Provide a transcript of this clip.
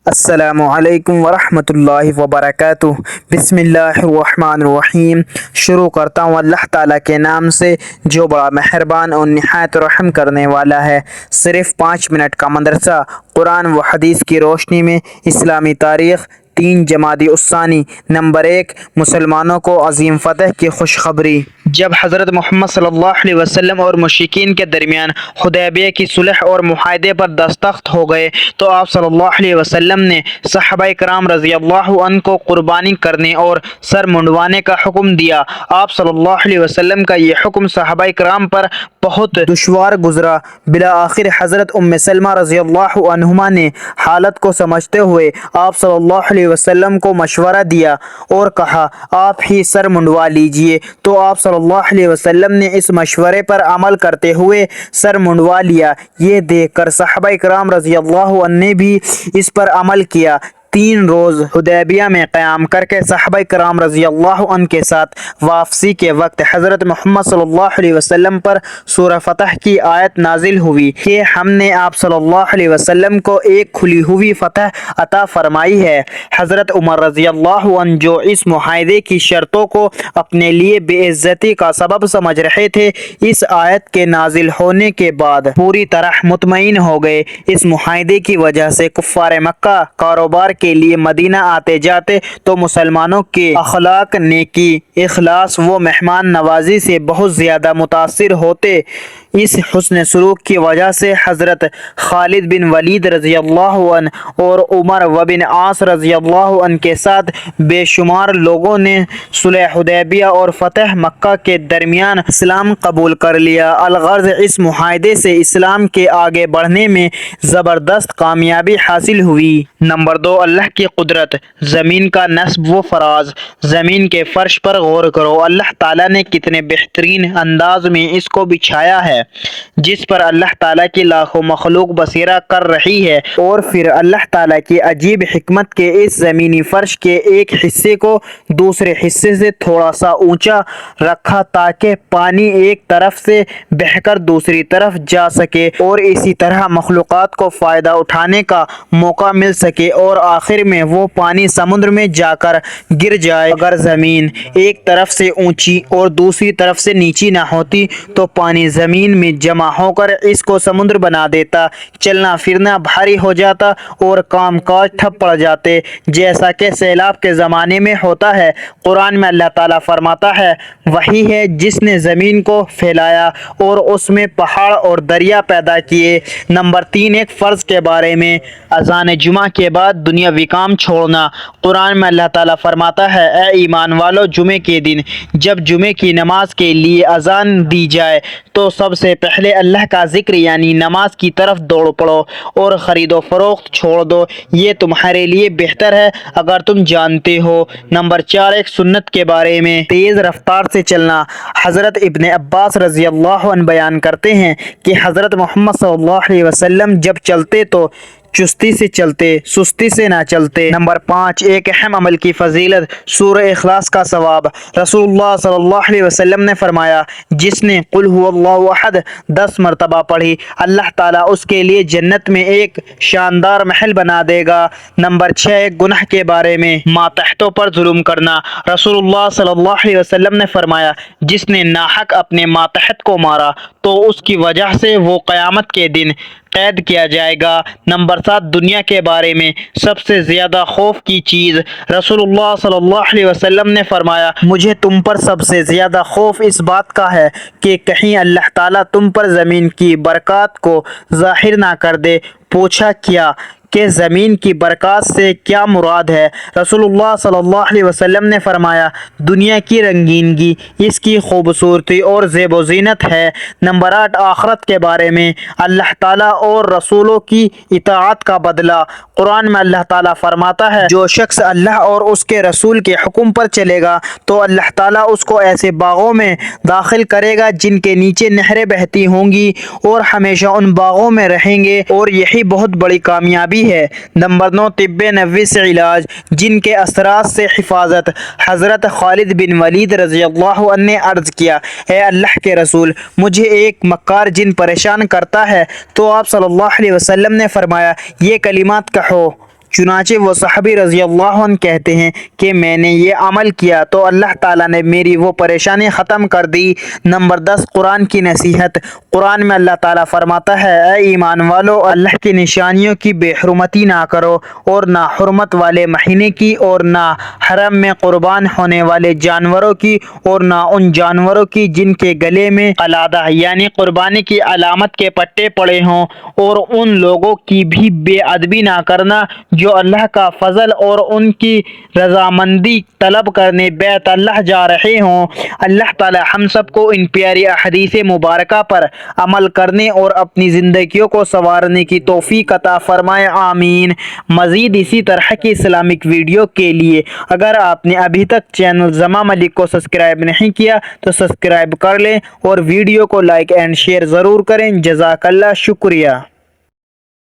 السلام علیکم ورحمۃ اللہ وبرکاتہ۔ بسم اللہ الرحمن الرحیم۔ شروع کرتا ہوں اللہ تعالیٰ کے نام سے جو بڑا مہربان اور نہایت رحم کرنے والا ہے۔ صرف 5 منٹ کا مدرسہ، قرآن و حدیث کی روشنی میں اسلامی تاریخ۔ 3 جمادی الثانی۔ نمبر 1، مسلمانوں کو عظیم فتح کی خوشخبری۔ جب حضرت محمد صلی اللہ علیہ وسلم اور مشرکین کے درمیان حدیبیہ کی صلح اور معاہدے پر دستخط ہو گئے تو آپ صلی اللہ علیہ وسلم نے صحابہ کرام رضی اللہ عنہ کو قربانی کرنے اور سر منڈوانے کا حکم دیا۔ آپ صلی اللہ علیہ وسلم کا یہ حکم صحابہ کرام پر بہت دشوار گزرا۔ بالآخر حضرت سلمہ رضی اللہ عنہما نے حالت کو سمجھتے ہوئے آپ صلی اللہ علیہ وسلم کو مشورہ دیا اور کہا آپ ہی سر منڈوا لیجئے، تو آپ صلی اللہ علیہ وسلم نے اس مشورے پر عمل کرتے ہوئے سر منڈوا لیا۔ یہ دیکھ کر صحابہ کرام رضی اللہ عنہ نے بھی اس پر عمل کیا۔ 3 روز حدیبیہ میں قیام کر کے صحابہ کرام رضی اللہ عنہ کے ساتھ واپسی کے وقت حضرت محمد صلی اللہ علیہ وسلم پر سورہ فتح کی آیت نازل ہوئی کہ ہم نے آپ صلی اللہ علیہ وسلم کو ایک کھلی ہوئی فتح عطا فرمائی ہے۔ حضرت عمر رضی اللہ عنہ جو اس معاہدے کی شرطوں کو اپنے لیے بے عزتی کا سبب سمجھ رہے تھے، اس آیت کے نازل ہونے کے بعد پوری طرح مطمئن ہو گئے۔ اس معاہدے کی وجہ سے کفار مکہ کاروبار کے لیے مدینہ آتے جاتے تو مسلمانوں کے اخلاق، نیکی، اخلاص و مہمان نوازی سے بہت زیادہ متاثر ہوتے۔ اس حسن سلوک کی وجہ سے حضرت خالد بن ولید رضی اللہ عنہ اور عمر بن عاص رضی اللہ عنہ کے ساتھ بے شمار لوگوں نے صلح حدیبیہ اور فتح مکہ کے درمیان اسلام قبول کر لیا۔ الغرض اس معاہدے سے اسلام کے آگے بڑھنے میں زبردست کامیابی حاصل ہوئی۔ نمبر 2، اللہ کی قدرت، زمین کا نصب و فراز۔ زمین کے فرش پر غور کرو، اللہ تعالیٰ نے کتنے بہترین انداز میں اس کو بچھایا ہے، جس پر اللہ تعالیٰ کی لاکھوں مخلوق بسیرا کر رہی ہے، اور پھر اللہ تعالیٰ کی عجیب حکمت کے اس زمینی فرش کے ایک حصے کو دوسرے حصے سے تھوڑا سا اونچا رکھا تاکہ پانی ایک طرف سے بہہ کر دوسری طرف جا سکے اور اسی طرح مخلوقات کو فائدہ اٹھانے کا موقع مل سکے اور آخر میں وہ پانی سمندر میں جا کر گر جائے۔ اگر زمین ایک طرف سے اونچی اور دوسری طرف سے نیچی نہ ہوتی تو پانی زمین میں جمع ہو کر اس کو سمندر بنا دیتا، چلنا پھرنا بھاری ہو جاتا اور کام کاج ٹھپ پڑ جاتے، جیسا کہ سیلاب کے زمانے میں ہوتا ہے۔ قرآن میں اللہ تعالیٰ فرماتا ہے، وہی ہے جس نے زمین کو پھیلایا اور اس میں پہاڑ اور دریا پیدا کیے۔ نمبر 3، ایک فرض کے بارے میں، اذان جمعہ کے بعد دنیاوی کام چھوڑنا۔ قرآن میں اللہ تعالیٰ فرماتا ہے، اے ایمان والو، جمعے کے دن جب جمعے کی نماز کے لیے اذان دی جائے تو سب سے پہلے اللہ کا ذکر یعنی نماز کی طرف دوڑ پڑو اور خرید و فروخت چھوڑ دو، یہ تمہارے لیے بہتر ہے اگر تم جانتے ہو۔ نمبر 4، ایک سنت کے بارے میں، تیز رفتار سے چلنا۔ حضرت ابن عباس رضی اللہ عنہ بیان کرتے ہیں کہ حضرت محمد صلی اللہ علیہ وسلم جب چلتے تو چستی سے چلتے، سستی سے نہ چلتے۔ نمبر 5، ایک اہم عمل کی فضیلت، سورہ اخلاص کا ثواب۔ رسول اللہ صلی اللہ علیہ وسلم نے فرمایا، جس نے قل هو اللہ احد 10 مرتبہ پڑھی، اللہ تعالیٰ اس کے لیے جنت میں ایک شاندار محل بنا دے گا۔ نمبر 6، ایک گناہ کے بارے میں، ماتحتوں پر ظلم کرنا۔ رسول اللہ صلی اللہ علیہ وسلم نے فرمایا، جس نے ناحق اپنے ماتحت کو مارا تو اس کی وجہ سے وہ قیامت کے دن قید کیا جائے گا۔ نمبر 7، دنیا کے بارے میں، سب سے زیادہ خوف کی چیز۔ رسول اللہ صلی اللہ علیہ وسلم نے فرمایا، مجھے تم پر سب سے زیادہ خوف اس بات کا ہے کہ کہیں اللہ تعالیٰ تم پر زمین کی برکات کو ظاہر نہ کر دے۔ پوچھا کیا کہ زمین کی برکات سے کیا مراد ہے؟ رسول اللہ صلی اللہ علیہ وسلم نے فرمایا، دنیا کی رنگینگی، اس کی خوبصورتی اور زیب و زینت ہے۔ نمبر 8، آخرت کے بارے میں، اللہ تعالیٰ اور رسولوں کی اطاعت کا بدلہ۔ قرآن میں اللہ تعالیٰ فرماتا ہے، جو شخص اللہ اور اس کے رسول کے حکم پر چلے گا تو اللہ تعالیٰ اس کو ایسے باغوں میں داخل کرے گا جن کے نیچے نہریں بہتی ہوں گی اور ہمیشہ ان باغوں میں رہیں گے، اور یہی بہت بڑی کامیابی ہے۔ نمبر 9، طب نبوی سے علاج، جن کے اثرات سے حفاظت۔ حضرت خالد بن ولید رضی اللہ عنہ نے عرض کیا، اے اللہ کے رسول، مجھے ایک مکار جن پریشان کرتا ہے، تو آپ صلی اللہ علیہ وسلم نے فرمایا، یہ کلمات کہو، چنانچہ وہ صحابی رضی اللہ عنہ کہتے ہیں کہ میں نے یہ عمل کیا تو اللہ تعالیٰ نے میری وہ پریشانی ختم کر دی۔ نمبر 10، قرآن کی نصیحت۔ قرآن میں اللہ تعالیٰ فرماتا ہے، اے ایمان والو، اللہ کی نشانیوں کی بے حرمتی نہ کرو، اور نہ حرمت والے مہینے کی، اور نہ حرم میں قربان ہونے والے جانوروں کی، اور نہ ان جانوروں کی جن کے گلے میں قلادہ یعنی قربانی کی علامت کے پٹے پڑے ہوں، اور ان لوگوں کی بھی بے ادبی نہ کرنا جو اللہ کا فضل اور ان کی رضامندی طلب کرنے بیت اللہ جا رہے ہوں۔ اللہ تعالی ہم سب کو ان پیاری احادیث مبارکہ پر عمل کرنے اور اپنی زندگیوں کو سنوارنے کی توفیق عطا فرمائے، آمین۔ مزید اسی طرح کی اسلامک ویڈیو کے لیے اگر آپ نے ابھی تک چینل زماں ملک کو سبسکرائب نہیں کیا تو سبسکرائب کر لیں اور ویڈیو کو لائک اینڈ شیئر ضرور کریں۔ جزاک اللہ، شکریہ۔